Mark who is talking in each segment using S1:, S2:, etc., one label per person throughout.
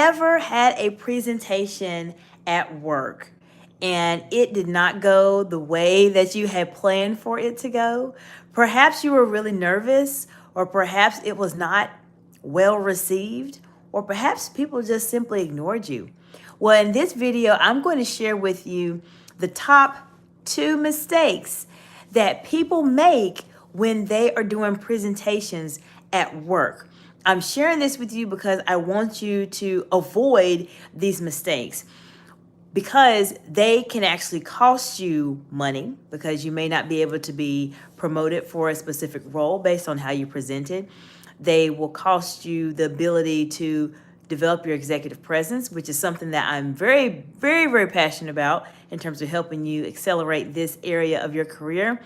S1: ever had a presentation at work and it did not go the way that you had planned for it to go? Perhaps you were really nervous, or perhaps it was not well received, or perhaps people just simply ignored you. Well, in this video, I'm going to share with you the top 2 mistakes that people make when they are doing presentations at work. I'm sharing this with you because I want you to avoid these mistakes, because they can actually cost you money, because you may not be able to be promoted for a specific role based on how you presented. They will cost you the ability to develop your executive presence, which is something that I'm very, very, very passionate about in terms of helping you accelerate this area of your career.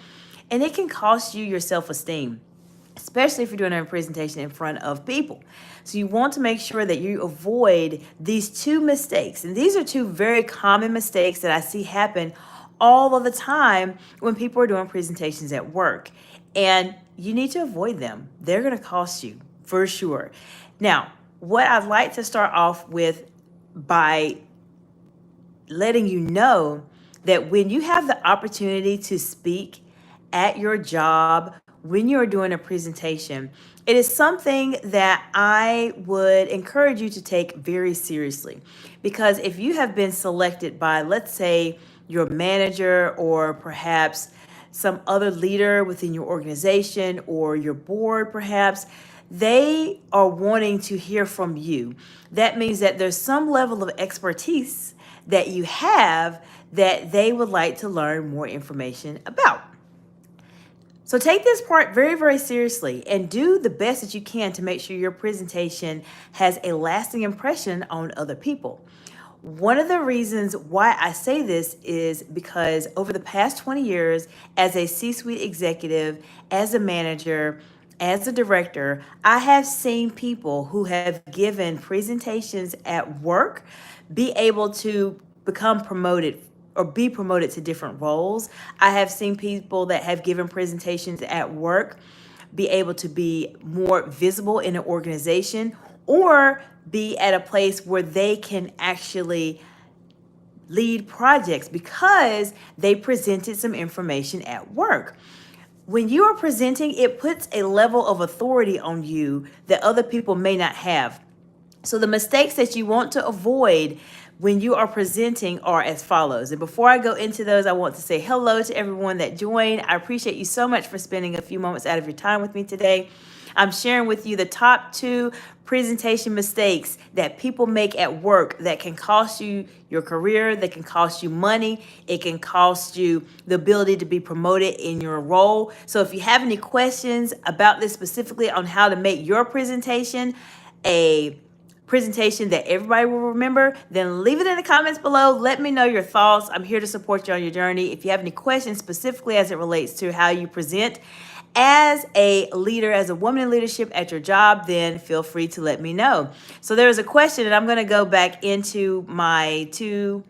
S1: And it can cost you your self-esteem, especially if you're doing a presentation in front of people. So you want to make sure that you avoid these 2 mistakes. And these are 2 very common mistakes that I see happen all of the time when people are doing presentations at work. And you need to avoid them. They're going to cost you for sure. Now, what I'd like to start off with by letting you know that when you have the opportunity to speak at your job, when you're doing a presentation, it is something that I would encourage you to take very seriously. Because if you have been selected by, let's say, your manager, or perhaps some other leader within your organization, or your board perhaps, they are wanting to hear from you. That means that there's some level of expertise that you have that they would like to learn more information about. So take this part very, very seriously and do the best that you can to make sure your presentation has a lasting impression on other people. One of the reasons why I say this is because over the past 20 years, as a C-suite executive, as a manager, as a director, I have seen people who have given presentations at work be able to become promoted or be promoted to different roles. I have seen people that have given presentations at work be able to be more visible in an organization, or be at a place where they can actually lead projects because they presented some information at work. When you are presenting, it puts a level of authority on you that other people may not have. So the mistakes that you want to avoid when you are presenting are as follows. And before I go into those, I want to say hello to everyone that joined. I appreciate you so much for spending a few moments out of your time with me today. I'm sharing with you the top 2 presentation mistakes that people make at work that can cost you your career, that can cost you money, it can cost you the ability to be promoted in your role. So if you have any questions about this specifically on how to make your presentation a presentation that everybody will remember, then leave it in the comments below. Let me know your thoughts. I'm here to support you on your journey. If you have any questions specifically as it relates to how you present as a leader, as a woman in leadership at your job, then feel free to let me know. So there was a question, and I'm going to go back into my 2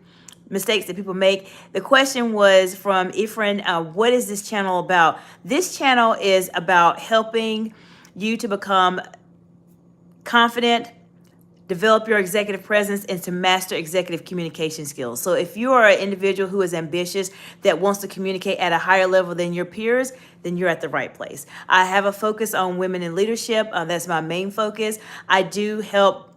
S1: mistakes that people make. The question was from Efren, what is this channel about? This channel is about helping you to become confident, develop your executive presence, and to master executive communication skills. So if you are an individual who is ambitious, that wants to communicate at a higher level than your peers, then you're at the right place. I have a focus on women in leadership. That's my main focus. I do help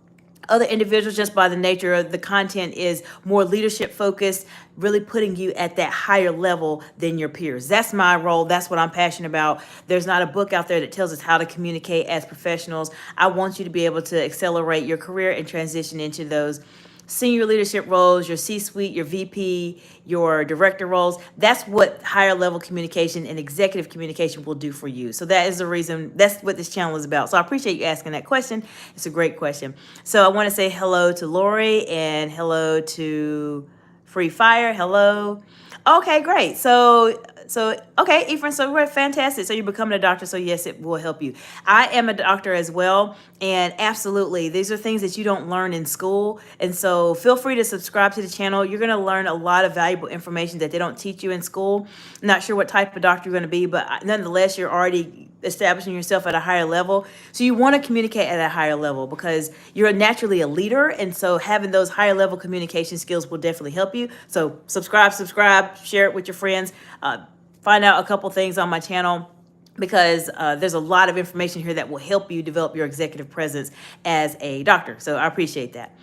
S1: other individuals just by the nature of the content is more leadership focused, really putting you at that higher level than your peers. That's my role. That's what I'm passionate about. There's not a book out there that tells us how to communicate as professionals. I want you to be able to accelerate your career and transition into those senior leadership roles, your C-suite, your VP, your director roles. That's what higher level communication and executive communication will do for you. So that is the reason, that's what this channel is about. So I appreciate you asking that question. It's a great question. So I want to say hello to Lori and hello to Free Fire. Hello. Okay, great. So So, okay, Ephraim, so we're fantastic. So you're becoming a doctor. So yes, it will help you. I am a doctor as well. And absolutely, these are things that you don't learn in school. And so feel free to subscribe to the channel. You're going to learn a lot of valuable information that they don't teach you in school. I'm not sure what type of doctor you're going to be, but nonetheless, you're already establishing yourself at a higher level. So you want to communicate at a higher level because you're naturally a leader. And so having those higher level communication skills will definitely help you. So subscribe, share it with your friends. Find out a couple things on my channel because there's a lot of information here that will help you develop your executive presence as a doctor. So I appreciate that.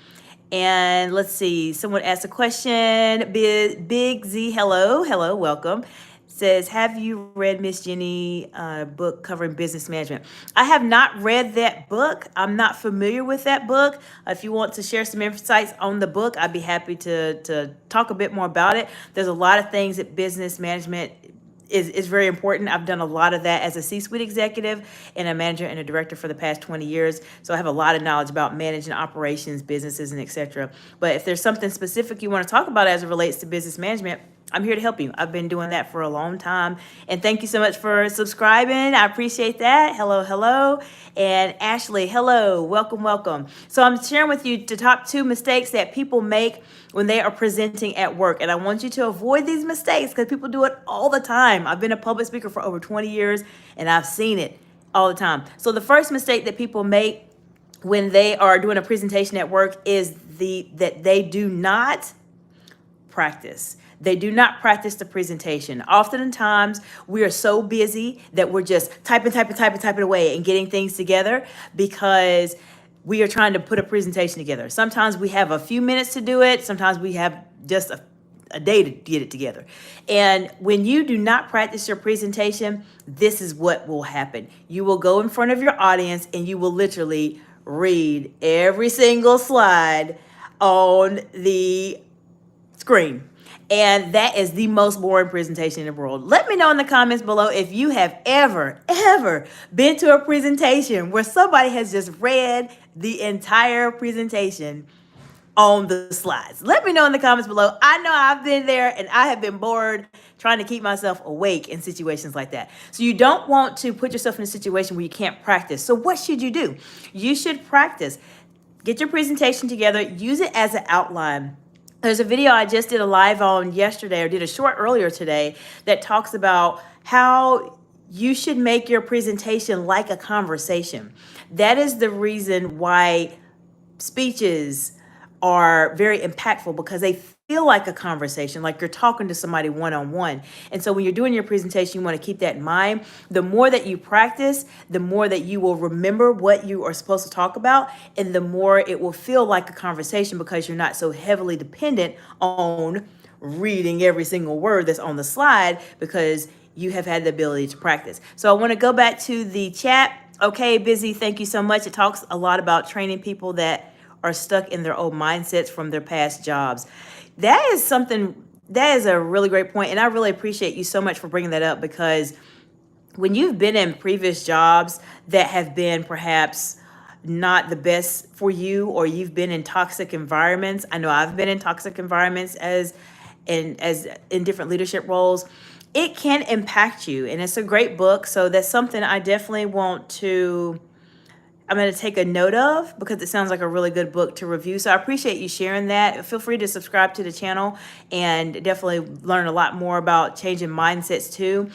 S1: And let's see, someone asked a question. Big Z, hello, welcome. Says, have you read Miss Jenny book covering business management? I have not read that book. I'm not familiar with that book. If you want to share some insights on the book, I'd be happy to talk a bit more about it. There's a lot of things that business management is very important. I've done a lot of that as a C-suite executive and a manager and a director for the past 20 years. So I have a lot of knowledge about managing operations, businesses, and et cetera. But if there's something specific you want to talk about as it relates to business management, I'm here to help you. I've been doing that for a long time. And thank you so much for subscribing. I appreciate that. Hello. And Ashley, hello. Welcome. So I'm sharing with you the top 2 mistakes that people make when they are presenting at work. And I want you to avoid these mistakes because people do it all the time. I've been a public speaker for over 20 years and I've seen it all the time. So the first mistake that people make when they are doing a presentation at work is that they do not practice. They do not practice the presentation. Oftentimes, we are so busy that we're just typing away and getting things together because we are trying to put a presentation together. Sometimes we have a few minutes to do it. Sometimes we have just a day to get it together. And when you do not practice your presentation, this is what will happen. You will go in front of your audience and you will literally read every single slide on the screen. And that is the most boring presentation in the world. Let me know in the comments below if you have ever been to a presentation where somebody has just read the entire presentation on the slides. Let me know in the comments below. I know I've been there and I have been bored trying to keep myself awake in situations like that. So you don't want to put yourself in a situation where you can't practice. So what should you do? You should practice. Get your presentation together. Use it as an outline. There's a video I just did a live on yesterday, or did a short earlier today, that talks about how you should make your presentation like a conversation. That is the reason why speeches are very impactful, because they feel like a conversation, like you're talking to somebody one-on-one. And so when you're doing your presentation, you want to keep that in mind. The more that you practice, the more that you will remember what you are supposed to talk about, and the more it will feel like a conversation because you're not so heavily dependent on reading every single word that's on the slide because you have had the ability to practice. So I want to go back to the chat. Okay, Busy, thank you so much. It talks a lot about training people that are stuck in their old mindsets from their past jobs. That is a really great point, and I really appreciate you so much for bringing that up, because when you've been in previous jobs that have been perhaps not the best for you, or you've been in toxic environments. I know I've been in toxic environments as in different leadership roles. It can impact you, and it's a great book. So that's something I definitely I'm going to take a note of, because it sounds like a really good book to review. So I appreciate you sharing that. Feel free to subscribe to the channel and definitely learn a lot more about changing mindsets too.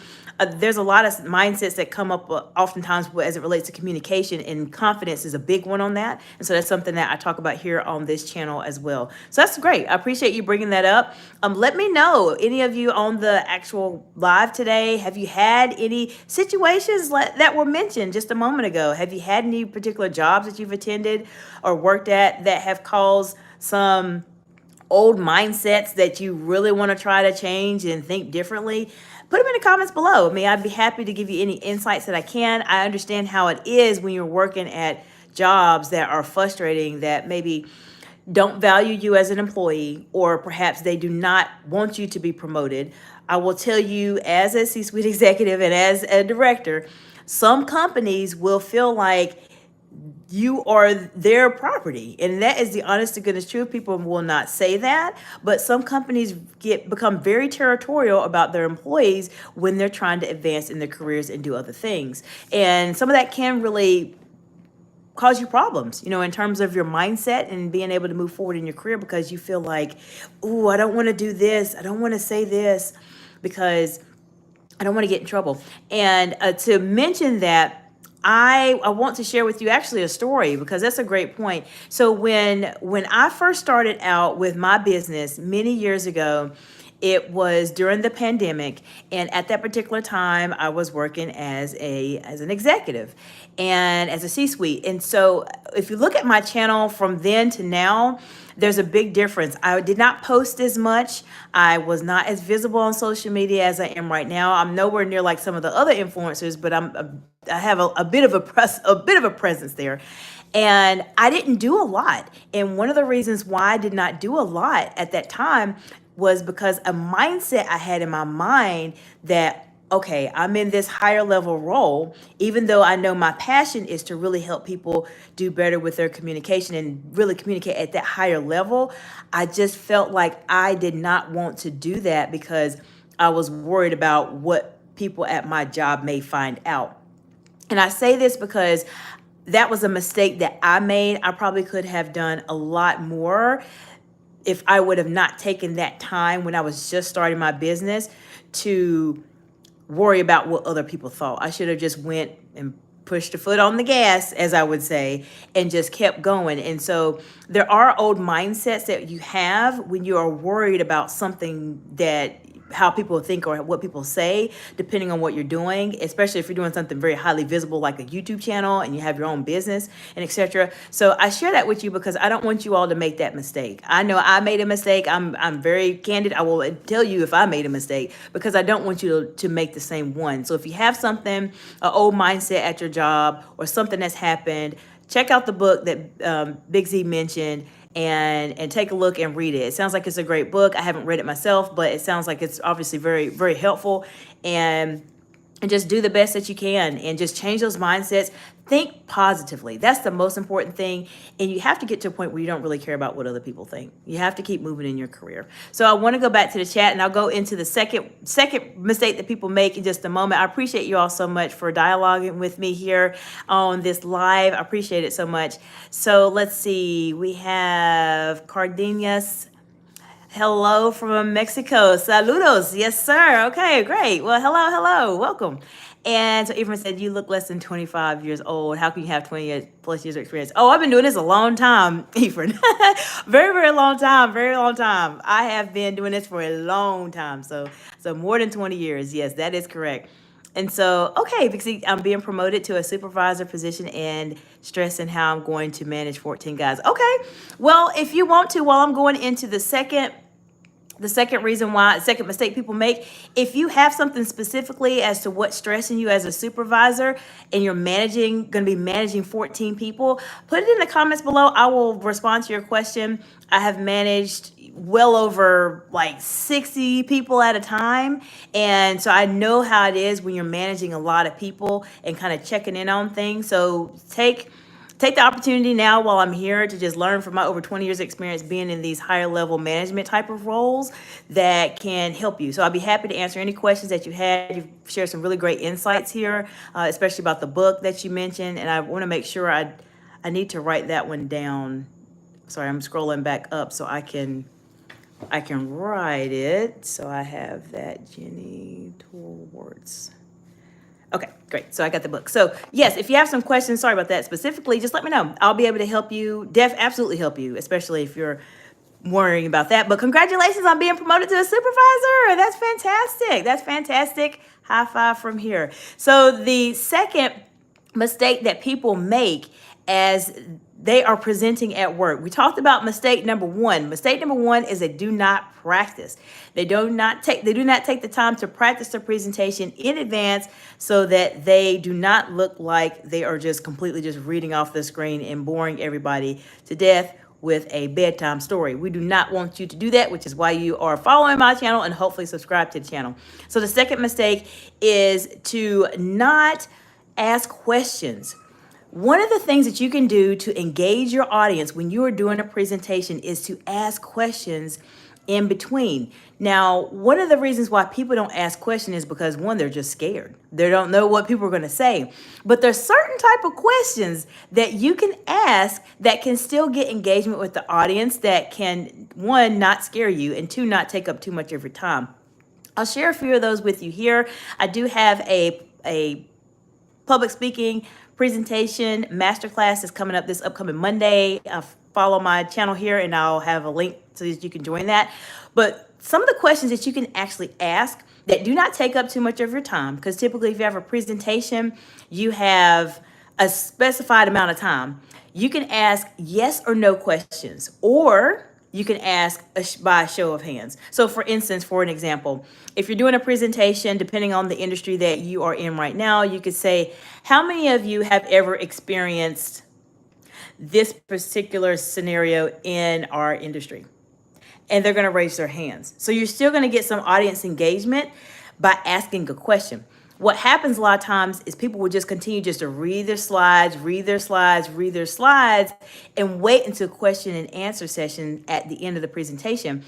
S1: There's a lot of mindsets that come up oftentimes as it relates to communication, and confidence is a big one on that. And so that's something that I talk about here on this channel as well. So that's great. I appreciate you bringing that up. Let me know, any of you on the actual live today, have you had any situations that were mentioned just a moment ago? Have you had any particular jobs that you've attended or worked at that have caused some old mindsets that you really want to try to change and think differently? Put them in the comments below. I mean, I'd be happy to give you any insights that I can. I understand how it is when you're working at jobs that are frustrating, that maybe don't value you as an employee, or perhaps they do not want you to be promoted. I will tell you, as a C-suite executive and as a director, some companies will feel like you are their property. And that is the honest to goodness truth. People will not say that, but some companies become very territorial about their employees when they're trying to advance in their careers and do other things. And some of that can really cause you problems, in terms of your mindset and being able to move forward in your career, because you feel like, oh, I don't want to do this. I don't want to say this because I don't want to get in trouble. And to mention that, I want to share with you actually a story, because that's a great point. So when I first started out with my business many years ago, it was during the pandemic, and at that particular time, I was working as an executive and as a C-suite. And so, if you look at my channel from then to now, there's a big difference. I did not post as much. I was not as visible on social media as I am right now. I'm nowhere near like some of the other influencers, but I have a bit of a presence there. And I didn't do a lot. And one of the reasons why I did not do a lot at that time was because a mindset I had in my mind that, okay, I'm in this higher level role, even though I know my passion is to really help people do better with their communication and really communicate at that higher level. I just felt like I did not want to do that because I was worried about what people at my job may find out. And I say this because that was a mistake that I made. I probably could have done a lot more if I would have not taken that time when I was just starting my business to worry about what other people thought. I should have just went and pushed a foot on the gas, as I would say, and just kept going. And so there are old mindsets that you have when you are worried about something, that how people think or what people say, depending on what you're doing, especially if you're doing something very highly visible like a YouTube channel and you have your own business and etc. So I share that with you because I don't want you all to make that mistake. I know I made a mistake. I'm very candid. I will tell you if I made a mistake, because I don't want you to make the same one. So if you have something, an old mindset at your job or something that's happened, check out the book that Big Z mentioned, and take a look and read it. It sounds like it's a great book. I haven't read it myself, but it sounds like it's obviously very, very helpful. And just do the best that you can and just change those mindsets. Think positively. That's the most important thing. And you have to get to a point where you don't really care about what other people think. You have to keep moving in your career. So I want to go back to the chat, and I'll go into the second mistake that people make in just a moment. I appreciate you all so much for dialoguing with me here on this live. I appreciate it so much. So let's see. We have Cardenas. Hello from Mexico. Saludos. Yes, sir. Okay, great. Well, hello. Welcome. And so Ephraim said, you look less than 25 years old. How can you have 20 years plus years of experience? Oh, I've been doing this a long time, Ephraim. Very, very long time. Very long time. I have been doing this for a long time. So more than 20 years. Yes, that is correct. And so, okay, because I'm being promoted to a supervisor position and stressing how I'm going to manage 14 guys. Okay, well, if you want to, while I'm going into the second mistake people make, if you have something specifically as to what's stressing you as a supervisor and you're going to be managing 14 people, put it in the comments below. I will respond to your question. I have managed well over like 60 people at a time. And so I know how it is when you're managing a lot of people and kind of checking in on things. So take the opportunity now while I'm here to just learn from my over 20 years experience being in these higher level management type of roles that can help you. So I'll be happy to answer any questions that you had. You've shared some really great insights here, especially about the book that you mentioned. And I want to make sure I need to write that one down. Sorry, I'm scrolling back up so I can write it. So I have that, Jenny Towards. Okay, great. So I got the book. So yes, if you have some questions, sorry about that specifically, just let me know. I'll be able to help you, absolutely help you, especially if you're worrying about that. But congratulations on being promoted to a supervisor. That's fantastic. That's fantastic. High five from here. So the second mistake that people make as they are presenting at work. We talked about mistake number one. Mistake number one is they do not practice. They do not take the time to practice their presentation in advance so that they do not look like they are just completely just reading off the screen and boring everybody to death with a bedtime story. We do not want you to do that, which is why you are following my channel and hopefully subscribe to the channel. So the second mistake is to not ask questions. One of the things that you can do to engage your audience when you are doing a presentation is to ask questions in between. Now, one of the reasons why people don't ask questions is because one, they're just scared. They don't know what people are going to say. But there's certain type of questions that you can ask that can still get engagement with the audience, that can, one, not scare you, and two, not take up too much of your time. I'll share a few of those with you here. I do have a public speaking presentation masterclass is coming up this upcoming Monday. Follow my channel here and I'll have a link so that you can join that. But some of the questions that you can actually ask that do not take up too much of your time, because typically if you have a presentation, you have a specified amount of time. You can ask yes or no questions, or you can ask by a show of hands. So for instance, for an example, if you're doing a presentation, depending on the industry that you are in right now, you could say, how many of you have ever experienced this particular scenario in our industry? And they're going to raise their hands. So you're still going to get some audience engagement by asking a question. What happens a lot of times is people will just continue just to read their slides, and wait until question and answer session at the end of the presentation.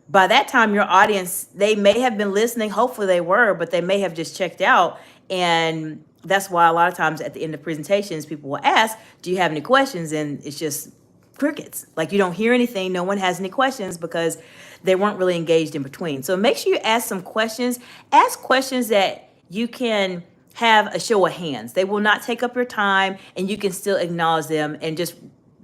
S1: By that time, your audience, they may have been listening, hopefully they were, but they may have just checked out. And that's why a lot of times at the end of presentations, people will ask, do you have any questions? And it's just crickets. Like you don't hear anything. No one has any questions because they weren't really engaged in between. So make sure you ask some questions. Ask questions that you can have a show of hands. They will not take up your time and you can still acknowledge them and just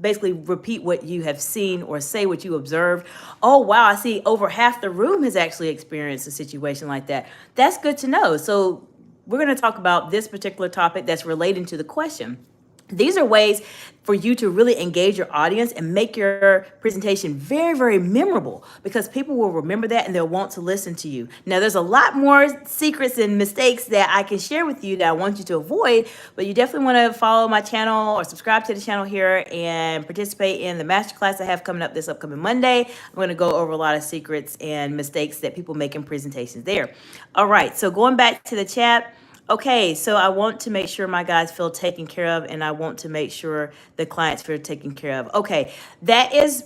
S1: basically repeat what you have seen or say what you observed. Oh, wow, I see over half the room has actually experienced a situation like that. That's good to know. So we're going to talk about this particular topic that's relating to the question. These are ways for you to really engage your audience and make your presentation very, very memorable, because people will remember that and they'll want to listen to you. Now, there's a lot more secrets and mistakes that I can share with you that I want you to avoid, but you definitely want to follow my channel or subscribe to the channel here and participate in the masterclass I have coming up this upcoming Monday. I'm going to go over a lot of secrets and mistakes that people make in presentations there. All right, so going back to the chat. Okay, so I want to make sure my guys feel taken care of, and I want to make sure the clients feel taken care of. Okay, that is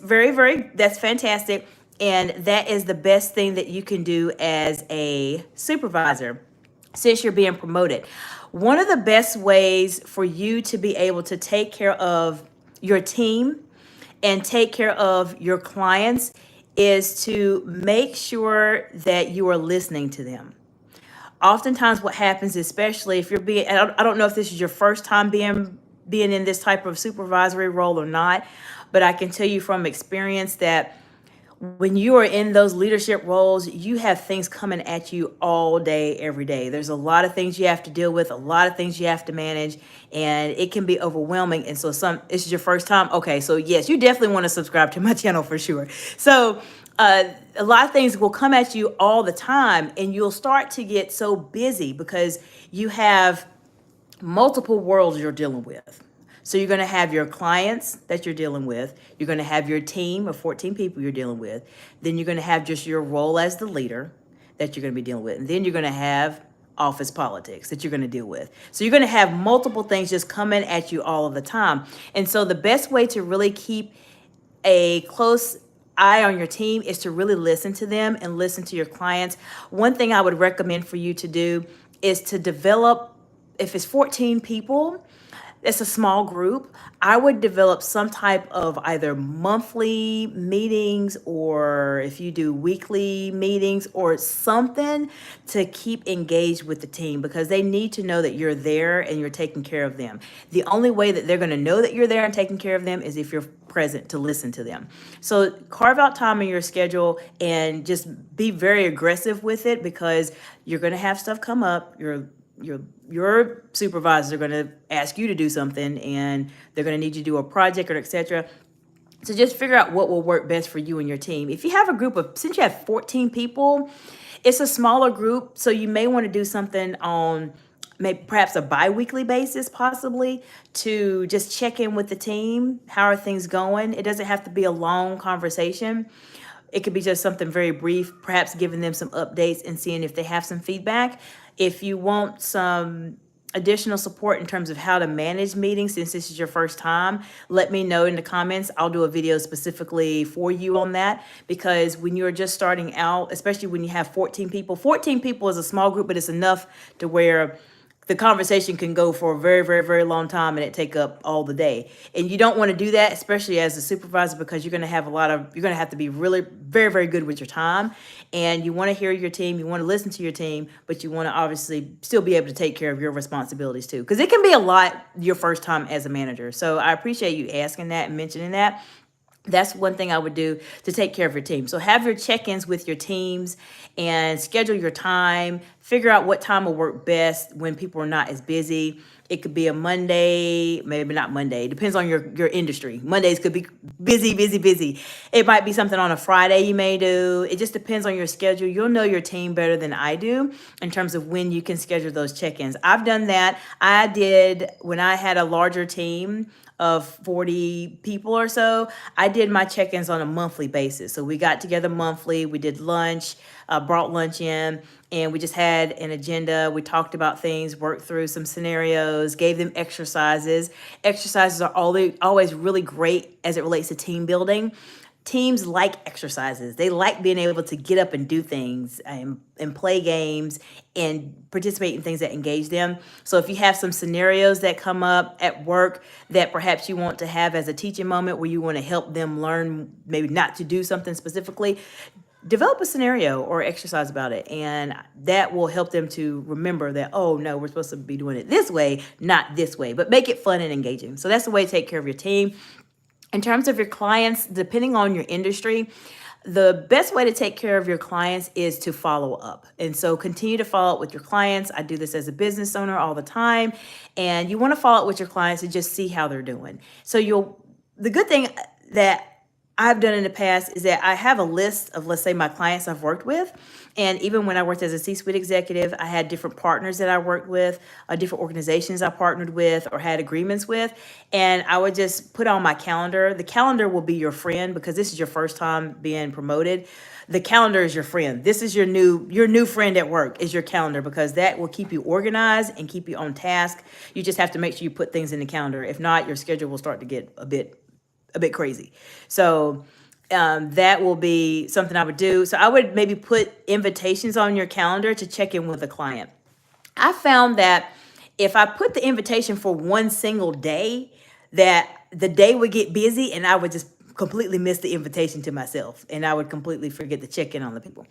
S1: that's fantastic. And that is the best thing that you can do as a supervisor since you're being promoted. One of the best ways for you to be able to take care of your team and take care of your clients is to make sure that you are listening to them. Oftentimes what happens, especially if you're being, I don't know if this is your first time being in this type of supervisory role or not, but I can tell you from experience that when you are in those leadership roles, you have things coming at you all day, every day. There's a lot of things you have to deal with, a lot of things you have to manage, and it can be overwhelming. And so this is your first time. Okay, so yes, you definitely want to subscribe to my channel for sure. So a lot of things will come at you all the time, and you'll start to get so busy because you have multiple worlds you're dealing with. So you're going to have your clients that you're dealing with. You're going to have your team of 14 people you're dealing with. Then you're going to have just your role as the leader that you're going to be dealing with. And then you're going to have office politics that you're going to deal with. So you're going to have multiple things just coming at you all of the time. And so the best way to really keep a close eye on your team is to really listen to them and listen to your clients. One thing I would recommend for you to do is to develop, if it's 14 people, it's a small group, I would develop some type of either monthly meetings, or if you do weekly meetings or something to keep engaged with the team, because they need to know that you're there and you're taking care of them. The only way that they're going to know that you're there and taking care of them is if you're present to listen to them. So carve out time in your schedule and just be very aggressive with it, because you're going to have stuff come up. Your supervisors are going to ask you to do something, and they're going to need you to do a project or etc. So just figure out what will work best for you and your team. If you have a group of, since you have 14 people, it's a smaller group, so you may want to do something on maybe perhaps a bi-weekly basis, possibly, to just check in with the team. How are things going? It doesn't have to be a long conversation. It could be just something very brief, perhaps giving them some updates and seeing if they have some feedback. If you want some additional support in terms of how to manage meetings since this is your first time, let me know in the comments. I'll do a video specifically for you on that, because when you're just starting out, especially when you have 14 people is a small group, but it's enough to where the conversation can go for a very, very, very long time and it take up all the day. And you don't want to do that, especially as a supervisor, because you're going to have you're going to have to be really very, very good with your time. And you want to hear your team, you want to listen to your team, but you want to obviously still be able to take care of your responsibilities too. Because it can be a lot your first time as a manager. So I appreciate you asking that and mentioning that. That's one thing I would do to take care of your team. So have your check-ins with your teams and schedule your time. Figure out what time will work best when people are not as busy. It could be a Monday, maybe not Monday. Depends on your industry. Mondays could be busy, busy, busy. It might be something on a Friday you may do. It just depends on your schedule. You'll know your team better than I do in terms of when you can schedule those check-ins. I've done that. I did when I had a larger team of 40 people or so. I did my check-ins on a monthly basis. So we got together monthly, we did lunch, brought lunch in, and we just had an agenda. We talked about things, worked through some scenarios, gave them exercises. Exercises are always really great as it relates to team building. Teams like exercises. They like being able to get up and do things and play games and participate in things that engage them. So if you have some scenarios that come up at work that perhaps you want to have as a teaching moment where you want to help them learn maybe not to do something specifically, develop a scenario or exercise about it. And that will help them to remember that, oh no, we're supposed to be doing it this way, not this way, but make it fun and engaging. So that's the way to take care of your team. In terms of your clients, depending on your industry, the best way to take care of your clients is to follow up. And so continue to follow up with your clients. I do this as a business owner all the time. And you want to follow up with your clients and just see how they're doing. So the good thing that I've done in the past is that I have a list of, let's say, my clients I've worked with. And even when I worked as a C-suite executive, I had different partners that I worked with, different organizations I partnered with or had agreements with. And I would just put on my calendar. The calendar will be your friend because this is your first time being promoted. The calendar is your friend. This is your new friend at work is your calendar, because that will keep you organized and keep you on task. You just have to make sure you put things in the calendar. If not, your schedule will start to get a bit crazy. So that will be something I would do. So I would maybe put invitations on your calendar to check in with a client. I found that if I put the invitation for one single day, that the day would get busy and I would just completely miss the invitation to myself and I would completely forget to check in on the people.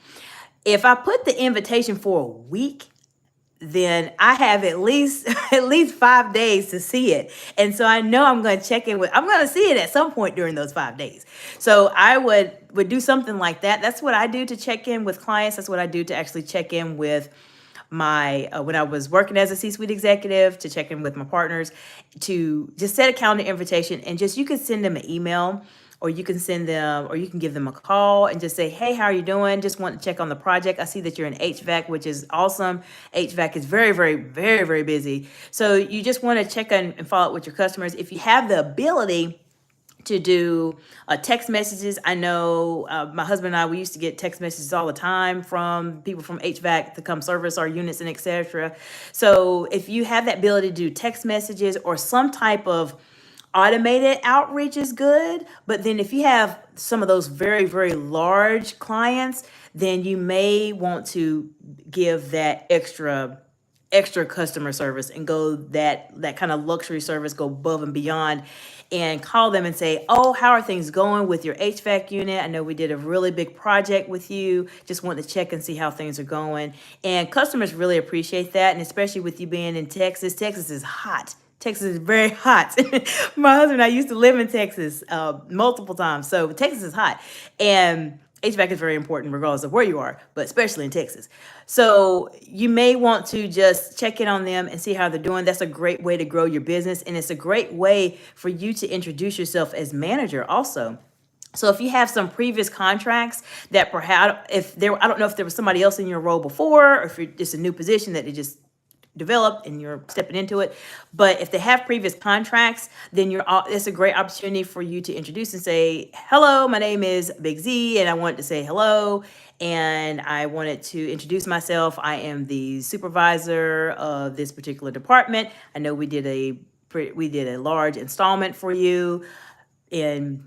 S1: If I put the invitation for a week, then I have at least 5 days to see it. And so I know I'm going to check in I'm going to see it at some point during those 5 days. So I would do something like that. That's what I do to check in with clients. That's what I do to actually check in with my, when I was working as a C-suite executive, to check in with my partners, to just set a calendar invitation and just, you can send them an email, or you can send them, or you can give them a call and just say, hey, how are you doing? Just want to check on the project. I see that you're in HVAC, which is awesome. HVAC is very, very, very, very busy. So you just want to check in and follow up with your customers. If you have the ability to do text messages. I know my husband and I, we used to get text messages all the time from people from HVAC to come service our units and etc. So if you have that ability to do text messages or some type of automated outreach is good. But then if you have some of those very, very large clients, then you may want to give that extra customer service and go that kind of luxury service, go above and beyond and call them and say, oh, how are things going with your HVAC unit? I know we did a really big project with you. Just want to check and see how things are going. And customers really appreciate that. And especially with you being in Texas, Texas is hot. Texas is very hot. My husband and I used to live in Texas multiple times. So Texas is hot. And HVAC is very important regardless of where you are, but especially in Texas. So you may want to just check in on them and see how they're doing. That's a great way to grow your business. And it's a great way for you to introduce yourself as manager also. So if you have some previous contracts that perhaps, I don't know if there was somebody else in your role before, or if it's a new position that they just developed and you're stepping into it. But if they have previous contracts, then it's a great opportunity for you to introduce and say, hello, my name is Big Z, and I wanted to say hello. and I wanted to introduce myself. I am the supervisor of this particular department. I know we did a large installment for you in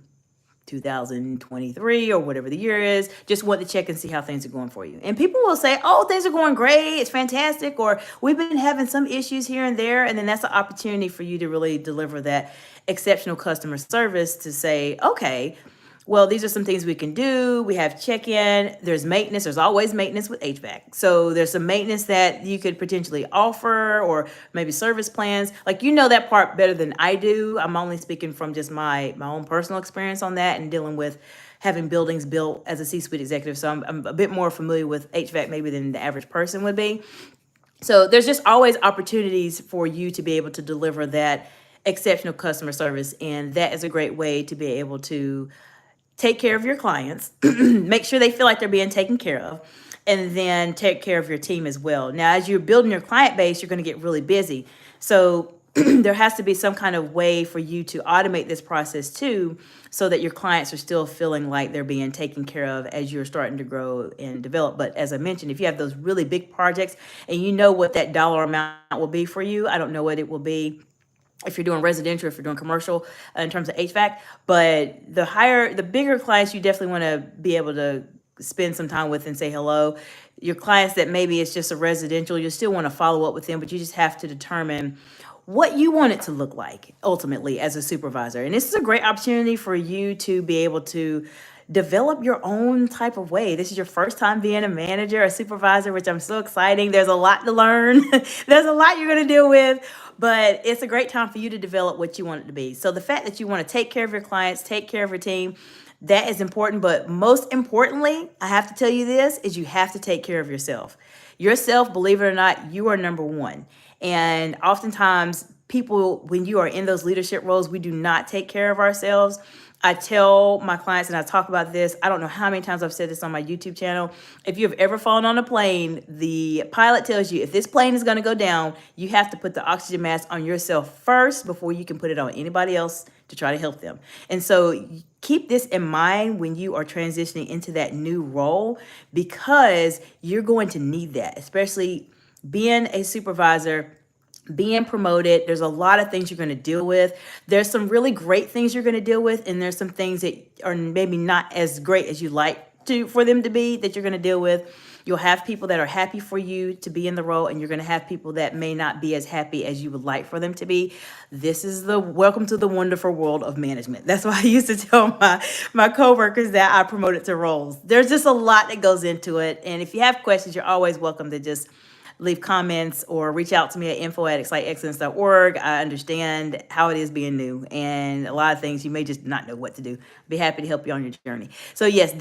S1: 2023 or whatever the year is. Just want to check and see how things are going for you. And people will say, oh, things are going great, it's fantastic, or we've been having some issues here and there. And then that's an opportunity for you to really deliver that exceptional customer service to say, okay, well, these are some things we can do. We have check-in, there's maintenance, there's always maintenance with HVAC. So there's some maintenance that you could potentially offer, or maybe service plans. Like, you know that part better than I do. I'm only speaking from just my own personal experience on that and dealing with having buildings built as a C-suite executive. So I'm a bit more familiar with HVAC maybe than the average person would be. So there's just always opportunities for you to be able to deliver that exceptional customer service. And that is a great way to be able to take care of your clients, make sure they feel like they're being taken care of, and then take care of your team as well. Now, as you're building your client base, you're going to get really busy. So there has to be some kind of way for you to automate this process too, so that your clients are still feeling like they're being taken care of as you're starting to grow and develop. But as I mentioned, if you have those really big projects and you know what that dollar amount will be for you, I don't know what it will be if you're doing residential, if you're doing commercial in terms of HVAC, but the bigger clients, you definitely want to be able to spend some time with and say hello. Your clients that maybe it's just a residential, you still want to follow up with them, but you just have to determine what you want it to look like ultimately as a supervisor. And this is a great opportunity for you to be able to develop your own type of way. This is your first time being a manager, a supervisor, which I'm so exciting. There's a lot to learn. There's a lot you're going to deal with, but it's a great time for you to develop what you want it to be. So the fact that you want to take care of your clients, take care of your team, that is important. But most importantly, I have to tell you this, is you have to take care of yourself. Yourself, believe it or not, you are number one. And oftentimes people, when you are in those leadership roles, we do not take care of ourselves. I tell my clients, and I talk about this, I don't know how many times I've said this on my YouTube channel. If you've ever fallen on a plane, the pilot tells you if this plane is going to go down, you have to put the oxygen mask on yourself first before you can put it on anybody else to try to help them. And so keep this in mind when you are transitioning into that new role, because you're going to need that, especially being a supervisor, being promoted. There's a lot of things you're going to deal with. There's some really great things you're going to deal with, and there's some things that are maybe not as great as you like for them to be, that you're going to deal with. You'll have people that are happy for you to be in the role, and you're going to have people that may not be as happy as you would like for them to be. This is the welcome to the wonderful world of management. That's why I used to tell my coworkers that I promoted to roles. There's just a lot that goes into it, and if you have questions, you're always welcome to just leave comments or reach out to me at info@exciteexcellence.org. I understand how it is being new, and a lot of things you may just not know what to do. Be happy to help you on your journey. So yes,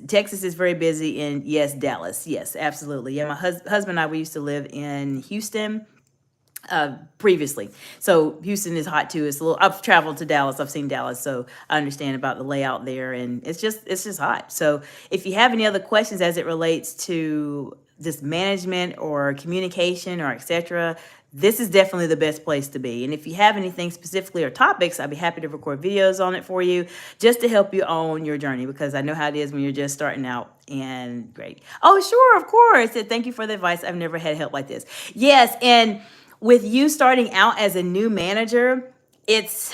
S1: Texas is very busy, and yes, Dallas. Yes, absolutely. Yeah, my husband and I, we used to live in Houston previously. So Houston is hot too. I've traveled to Dallas. I've seen Dallas. So I understand about the layout there, and it's just hot. So if you have any other questions as it relates to this management or communication or etc., this is definitely the best place to be. And if you have anything specifically or topics, I'd be happy to record videos on it for you, just to help you on your journey, because I know how it is when you're just starting out. And great. Oh, sure, of course. And thank you for the advice. I've never had help like this. Yes, and with you starting out as a new manager, it's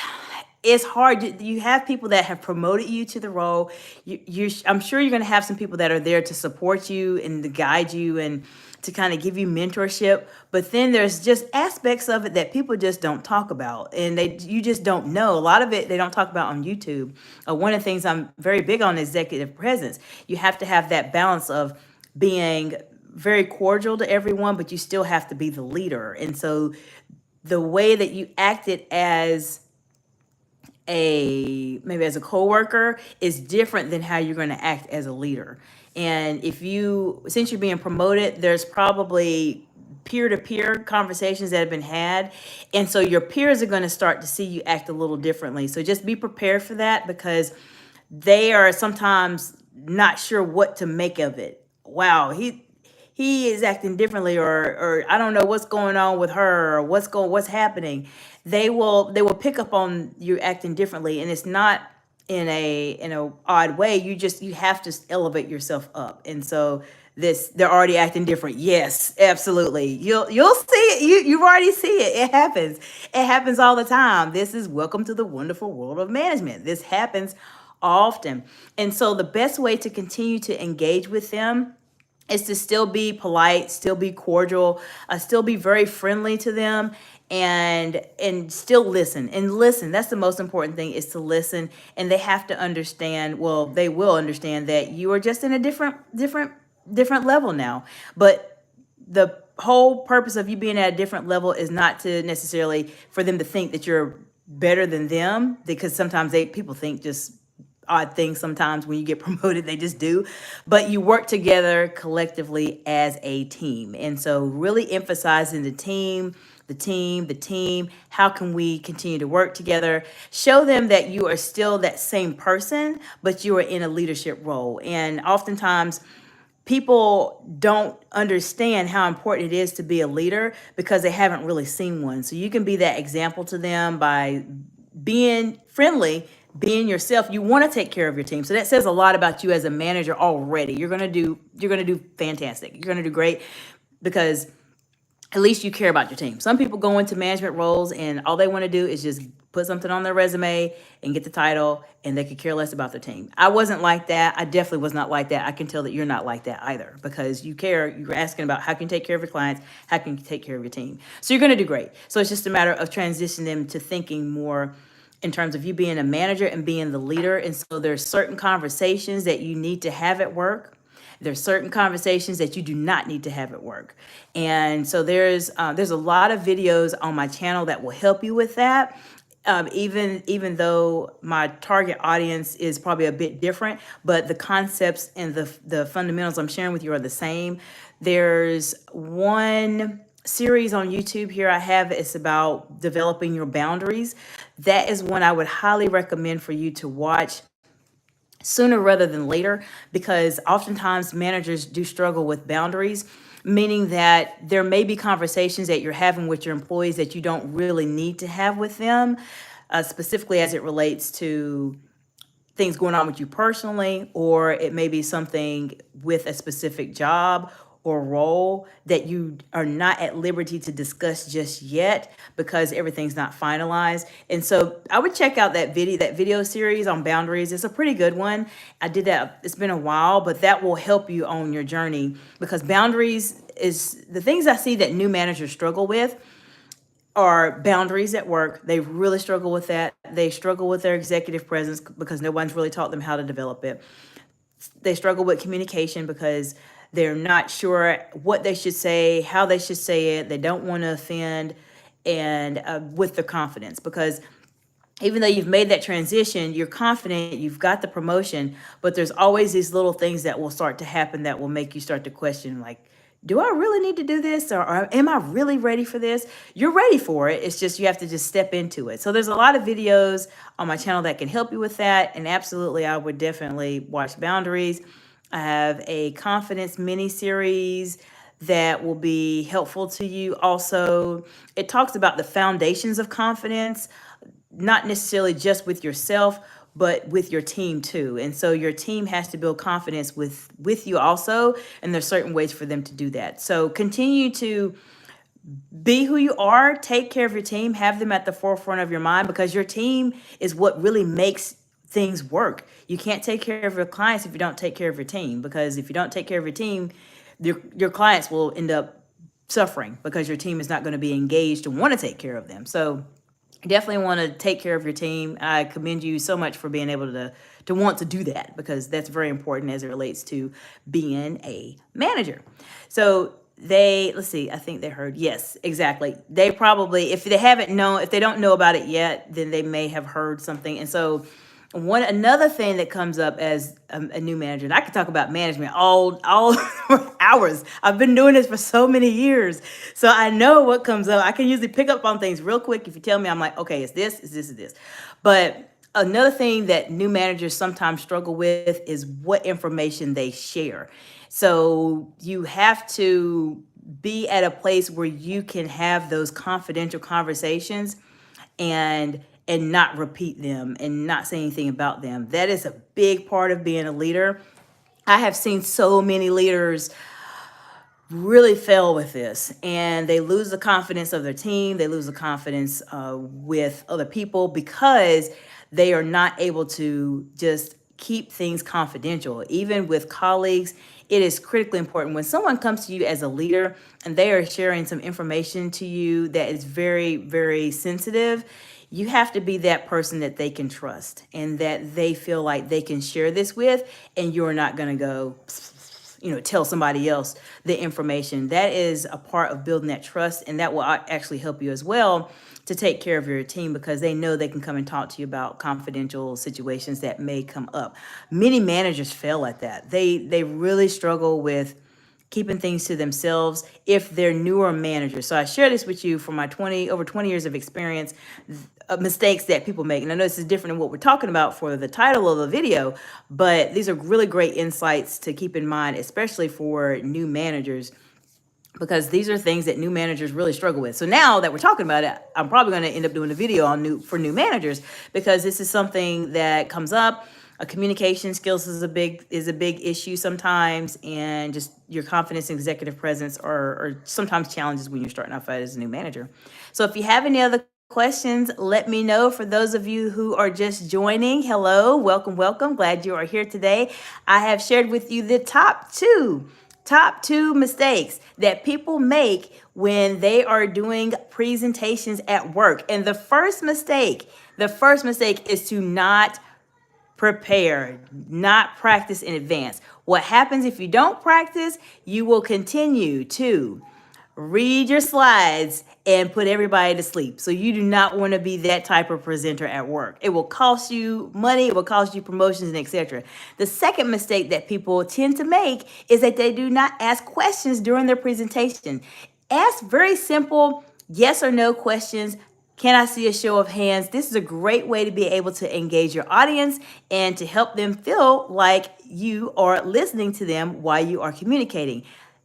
S1: hard. You have people that have promoted you to the role. I'm sure you're going to have some people that are there to support you and to guide you and to kind of give you mentorship. But then there's just aspects of it that people just don't talk about, and you just don't know. A lot of it they don't talk about on YouTube. One of the things I'm very big on is executive presence. You have to have that balance of being very cordial to everyone, but you still have to be the leader. And so the way that you acted as maybe as a coworker is different than how you're going to act as a leader. And since you're being promoted, there's probably peer-to-peer conversations that have been had. And so your peers are going to start to see you act a little differently. So just be prepared for that, because they are sometimes not sure what to make of it. Wow, he is acting differently, or I don't know what's going on with her, or what's happening. They will pick up on you acting differently, and it's not in a odd way. You have to elevate yourself up. And so this, they're already acting different. Yes, absolutely. You'll see it. You already see it. It happens all the time. This is welcome to the wonderful world of management. This happens often. And so the best way to continue to engage with them is to still be polite, still be cordial, still be very friendly to them, and still listen. And listen, that's the most important thing, is to listen. And they have to understand, well, they will understand that you are just in a different level now. But the whole purpose of you being at a different level is not to necessarily for them to think that you're better than them, because sometimes people think just odd things. Sometimes when you get promoted, they just do. But you work together collectively as a team. And so really emphasizing the team, how can we continue to work together? Show them that you are still that same person, but you are in a leadership role. And oftentimes people don't understand how important it is to be a leader because they haven't really seen one. So you can be that example to them by being friendly, being yourself. You want to take care of your team. So that says a lot about you as a manager already. You're going to do fantastic. You're going to do great because at least you care about your team. Some people go into management roles and all they want to do is just put something on their resume and get the title, and they could care less about their team. I wasn't like that. I definitely was not like that. I can tell that you're not like that either, because you care. You're asking about how can you take care of your clients, how can you take care of your team. So you're going to do great. So it's just a matter of transitioning them to thinking more in terms of you being a manager and being the leader. And so there's certain conversations that you need to have at work. There's certain conversations that you do not need to have at work. And so there's a lot of videos on my channel that will help you with that. Even though my target audience is probably a bit different, but the concepts and the fundamentals I'm sharing with you are the same. There's one series on YouTube here I have. It's about developing your boundaries. That is one I would highly recommend for you to watch sooner rather than later, because oftentimes managers do struggle with boundaries, meaning that there may be conversations that you're having with your employees that you don't really need to have with them, specifically as it relates to things going on with you personally, or it may be something with a specific job or role that you are not at liberty to discuss just yet because everything's not finalized. And so I would check out that video series on boundaries. It's a pretty good one. I did that. It's been a while, but that will help you on your journey, because boundaries is the things I see that new managers struggle with are boundaries at work. They really struggle with that. They struggle with their executive presence because no one's really taught them how to develop it. They struggle with communication because they're not sure what they should say, how they should say it. They don't want to offend, and with their confidence, because even though you've made that transition, you're confident, you've got the promotion, but there's always these little things that will start to happen that will make you start to question, like, do I really need to do this? Or am I really ready for this? You're ready for it. It's just you have to just step into it. So there's a lot of videos on my channel that can help you with that. And absolutely, I would definitely watch Boundaries. I have a confidence mini series that will be helpful to you. Also, it talks about the foundations of confidence, not necessarily just with yourself, but with your team too. And so your team has to build confidence with you also, and there's certain ways for them to do that. So continue to be who you are, take care of your team, have them at the forefront of your mind, because your team is what really makes things work. You can't take care of your clients if you don't take care of your team, because if you don't take care of your team, your clients will end up suffering because your team is not going to be engaged and want to take care of them. So definitely want to take care of your team. I commend you so much for being able to want to do that, because that's very important as it relates to being a manager. So let's see, I think they heard, yes, exactly. They probably, if they don't know about it yet, then they may have heard something. And so another thing that comes up as a new manager, and I could talk about management all hours. I've been doing this for so many years, so I know what comes up. I can usually pick up on things real quick. If you tell me, I'm like, okay, it's this, it's this, it's this. But another thing that new managers sometimes struggle with is what information they share. So you have to be at a place where you can have those confidential conversations and and not repeat them and not say anything about them. That is a big part of being a leader. I have seen so many leaders really fail with this, and they lose the confidence of their team. They lose the confidence with other people because they are not able to just keep things confidential. Even with colleagues, it is critically important when someone comes to you as a leader and they are sharing some information to you that is very, very sensitive. You have to be that person that they can trust and that they feel like they can share this with, and you're not going to go tell somebody else the information. That is a part of building that trust, and that will actually help you as well to take care of your team, because they know they can come and talk to you about confidential situations that may come up. Many managers fail at that. They really struggle with keeping things to themselves if they're newer managers. So I share this with you from my over 20 years of experience, mistakes that people make. And I know this is different than what we're talking about for the title of the video, but these are really great insights to keep in mind, especially for new managers, because these are things that new managers really struggle with. So now that we're talking about it, I'm probably going to end up doing a video on for new managers, because this is something that comes up. Communication skills is a big issue sometimes, and just your confidence and executive presence are sometimes challenges when you're starting off as a new manager. So if you have any other questions, let me know. For those of you who are just joining, hello, welcome, welcome. Glad you are here today. I have shared with you the top two mistakes that people make when they are doing presentations at work. And the first mistake is to not prepare, not practice in advance. What happens if you don't practice? You will continue to read your slides and put everybody to sleep. So you do not want to be that type of presenter at work. It will cost you money, it will cost you promotions, and etc. The second mistake that people tend to make is that they do not ask questions during their presentation. Ask very simple yes or no questions. Can I see a show of hands? This is a great way to be able to engage your audience and to help them feel like you are listening to them while you are communicating.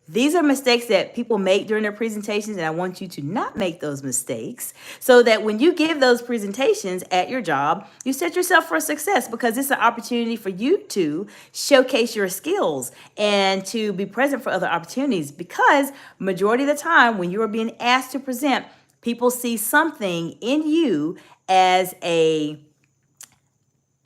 S1: These are mistakes that people make during their presentations, and I want you to not make those mistakes so that when you give those presentations at your job, you set yourself for success, because it's an opportunity for you to showcase your skills and to be present for other opportunities, because majority of the time when you are being asked to present, people see something in you as a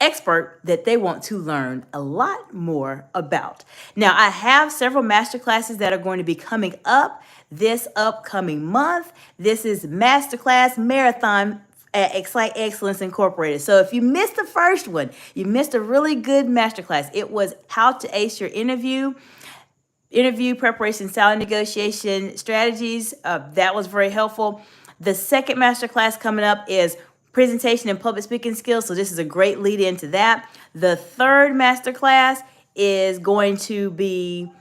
S1: expert that they want to learn a lot more about. Now, I have several masterclasses that are going to be coming up this upcoming month. This is Masterclass Marathon at Excite Excellence Incorporated. So if you missed the first one, you missed a really good masterclass. It was how to ace your interview preparation, salary negotiation strategies. That was very helpful. The second masterclass coming up is presentation and public speaking skills. So this is a great lead into that. The third masterclass is going to be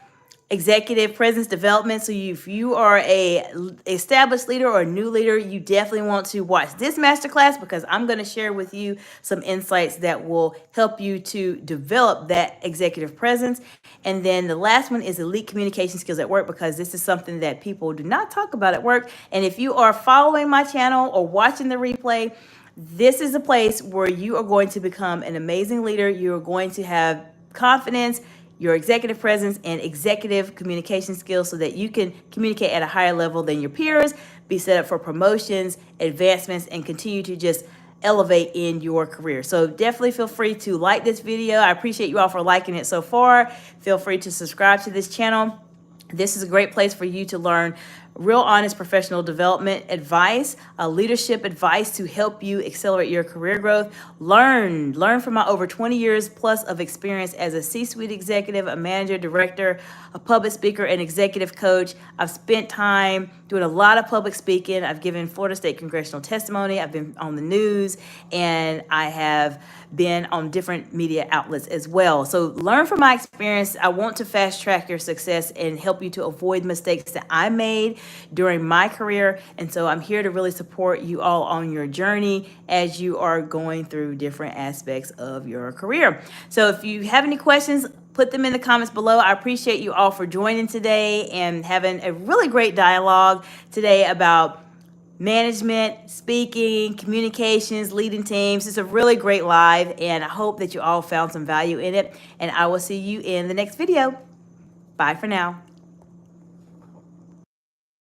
S1: executive presence development. So if you are a established leader or a new leader, you definitely want to watch this masterclass, because I'm going to share with you some insights that will help you to develop that executive presence. And then the last one is elite communication skills at work, because this is something that people do not talk about at work. And if you are following my channel or watching the replay, this is a place where you are going to become an amazing leader. You're going to have confidence, your executive presence, and executive communication skills, so that you can communicate at a higher level than your peers, be set up for promotions, advancements, and continue to just elevate in your career. So definitely feel free to like this video. I appreciate you all for liking it so far. Feel free to subscribe to this channel. This is a great place for you to learn real honest professional development advice, leadership advice to help you accelerate your career growth. Learn from my over 20 years plus of experience as a C-suite executive, a manager, director, a public speaker, and executive coach. I've spent time doing a lot of public speaking. I've given Florida State congressional testimony. I've been on the news, and I have been on different media outlets as well. So learn from my experience. I want to fast track your success and help you to avoid mistakes that I made during my career. And so I'm here to really support you all on your journey as you are going through different aspects of your career. So if you have any questions, put them in the comments below. I appreciate you all for joining today and having a really great dialogue today about management, speaking, communications, leading teams. It's a really great live, and I hope that you all found some value in it. And I will see you in the next video. Bye for now.